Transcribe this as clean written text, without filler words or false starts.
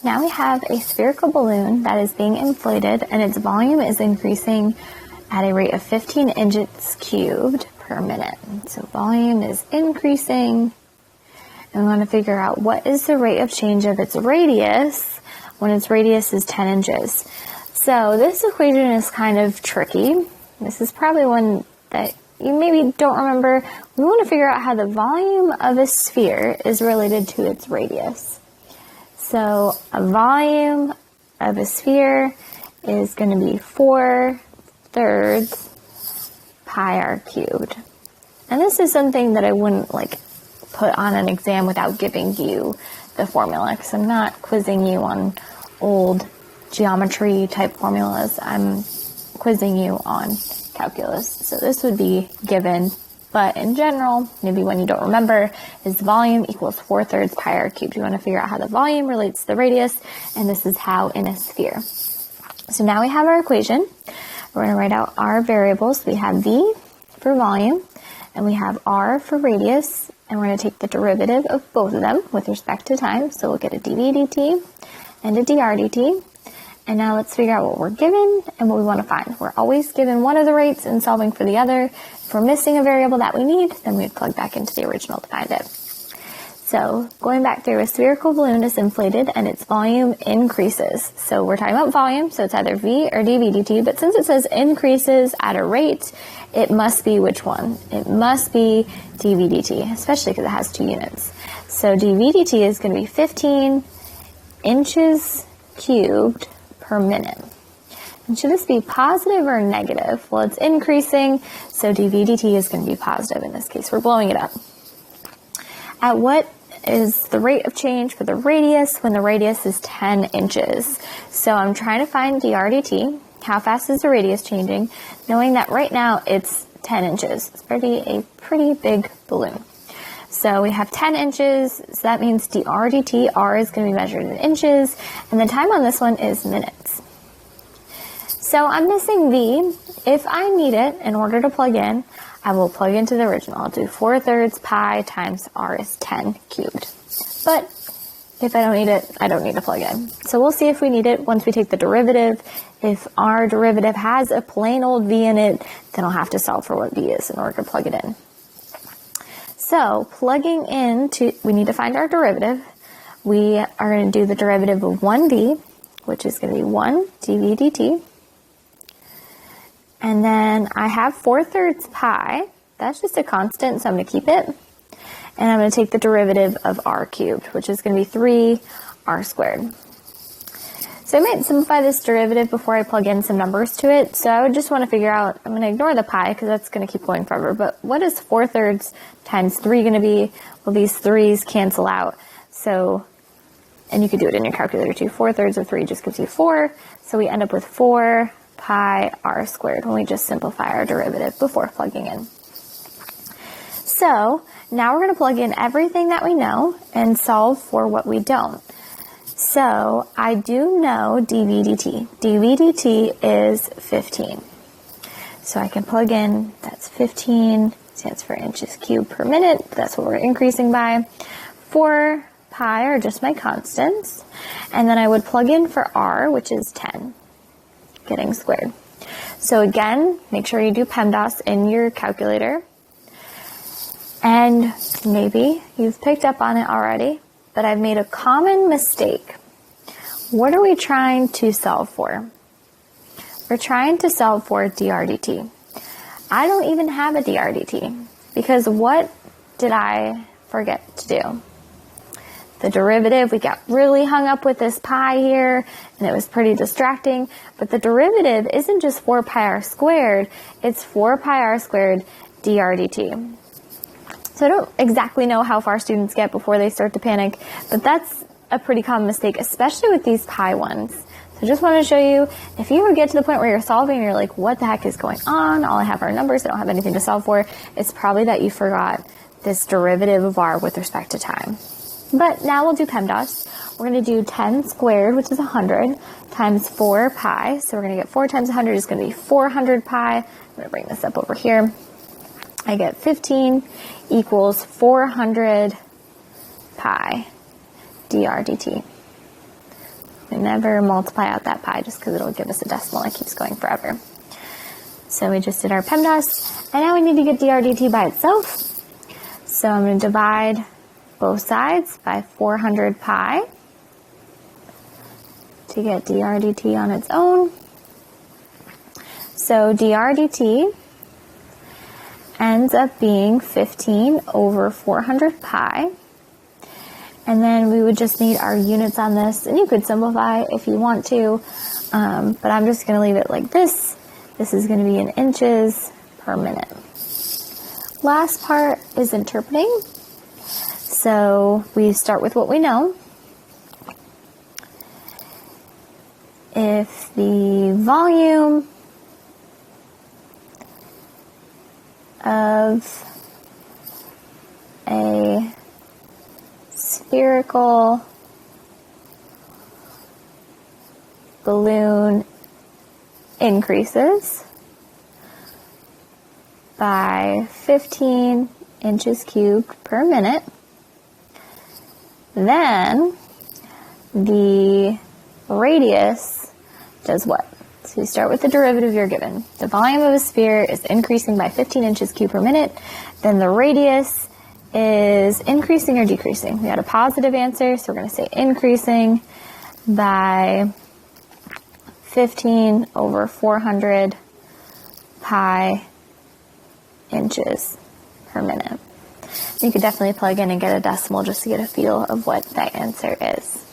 Now we have a spherical balloon that is being inflated and its volume is increasing at a rate of 15 inches cubed per minute. So volume is increasing, and we want to figure out what is the rate of change of its radius when its radius is 10 inches. So this equation is kind of tricky. This is probably one that you maybe don't remember. We want to figure out how the volume of a sphere is related to its radius. So a volume of a sphere is going to be 4/3 pi r cubed. And this is something that I wouldn't put on an exam without giving you the formula, because I'm not quizzing you on old geometry type formulas. I'm quizzing you on calculus. So this would be given, but in general, maybe when you don't remember, is volume equals 4/3 pi r cubed. You want to figure out how the volume relates to the radius, and this is how in a sphere. So now we have our equation. We're going to write out our variables. We have v for volume, and we have r for radius, and we're going to take the derivative of both of them with respect to time. So we'll get a dv dt and a dr dt. And now let's figure out what we're given and what we want to find. We're always given one of the rates and solving for the other. If we're missing a variable that we need, then we'd plug back into the original to find it. So going back through, a spherical balloon is inflated and its volume increases. So we're talking about volume, so it's either v or dv dt, but since it says increases at a rate, it must be which one? It must be dv dt, especially because it has 2 units. So dv dt is going to be 15 inches cubed per minute. And should this be positive or negative? Well, it's increasing, so dv dt is going to be positive in this case. We're blowing it up. At what is the rate of change for the radius when the radius is 10 inches? So I'm trying to find dr dt. How fast is the radius changing? Knowing that right now it's 10 inches. It's already a pretty big balloon. So we have 10 inches, so that means dr dt, r is going to be measured in inches, and the time on this one is minutes. So I'm missing v. If I need it in order to plug in, I will plug into the original. I'll do 4/3 pi times r is 10 cubed. But if I don't need it, I don't need to plug in. So we'll see if we need it once we take the derivative. If our derivative has a plain old v in it, then I'll have to solve for what v is in order to plug it in. So plugging in, we need to find our derivative. We are going to do the derivative of 1v, which is going to be 1 dv dt. And then I have 4/3 pi. That's just a constant, so I'm going to keep it. And I'm going to take the derivative of r cubed, which is going to be 3r squared. So I might simplify this derivative before I plug in some numbers to it. So I would just want to figure out, I'm going to ignore the pi because that's going to keep going forever, but what is 4/3 times 3 going to be? Well, these 3's cancel out. So, and you could do it in your calculator too. 4/3 of 3 just gives you 4. So we end up with 4 pi r squared when we just simplify our derivative before plugging in. So now we're going to plug in everything that we know and solve for what we don't. So I do know dv dt. dv dt is 15. So I can plug in, that's 15, stands for inches cubed per minute. That's what we're increasing by. 4 pi are just my constants. And then I would plug in for r, which is 10, getting squared. So again, make sure you do PEMDAS in your calculator. And maybe you've picked up on it already, but I've made a common mistake. What are we trying to solve for? We're trying to solve for dr dt. I don't even have a dr dt because what did I forget to do? The derivative, we got really hung up with this pi here, and it was pretty distracting, but the derivative isn't just 4 pi r squared, it's 4 pi r squared dr dt. So I don't exactly know how far students get before they start to panic, but that's a pretty common mistake, especially with these pi ones. So just want to show you, if you ever get to the point where you're solving and you're like, what the heck is going on? All I have are numbers, I don't have anything to solve for. It's probably that you forgot this derivative of r with respect to time. But now we'll do PEMDAS. We're going to do 10 squared, which is 100, times 4 pi. So we're going to get 4 times 100 is going to be 400 pi. I'm going to bring this up over here. I get 15 equals 400 pi dr dt. We never multiply out that pi just because it'll give us a decimal and it keeps going forever. So we just did our PEMDAS, and now we need to get dr dt by itself. So I'm going to divide both sides by 400 pi to get dr dt on its own. So dr dt ends up being 15 over 400 pi. And then we would just need our units on this, and you could simplify if you want to, but I'm just going to leave it like this. This is going to be in inches per minute. Last part is interpreting. So we start with what we know. If the volume of a spherical balloon increases by 15 inches cubed per minute, then the radius does what? So you start with the derivative you're given. The volume of a sphere is increasing by 15 inches cubed per minute, then the radius is increasing or decreasing. We had a positive answer, so we're going to say increasing by 15 over 400 pi inches per minute. You could definitely plug in and get a decimal just to get a feel of what that answer is.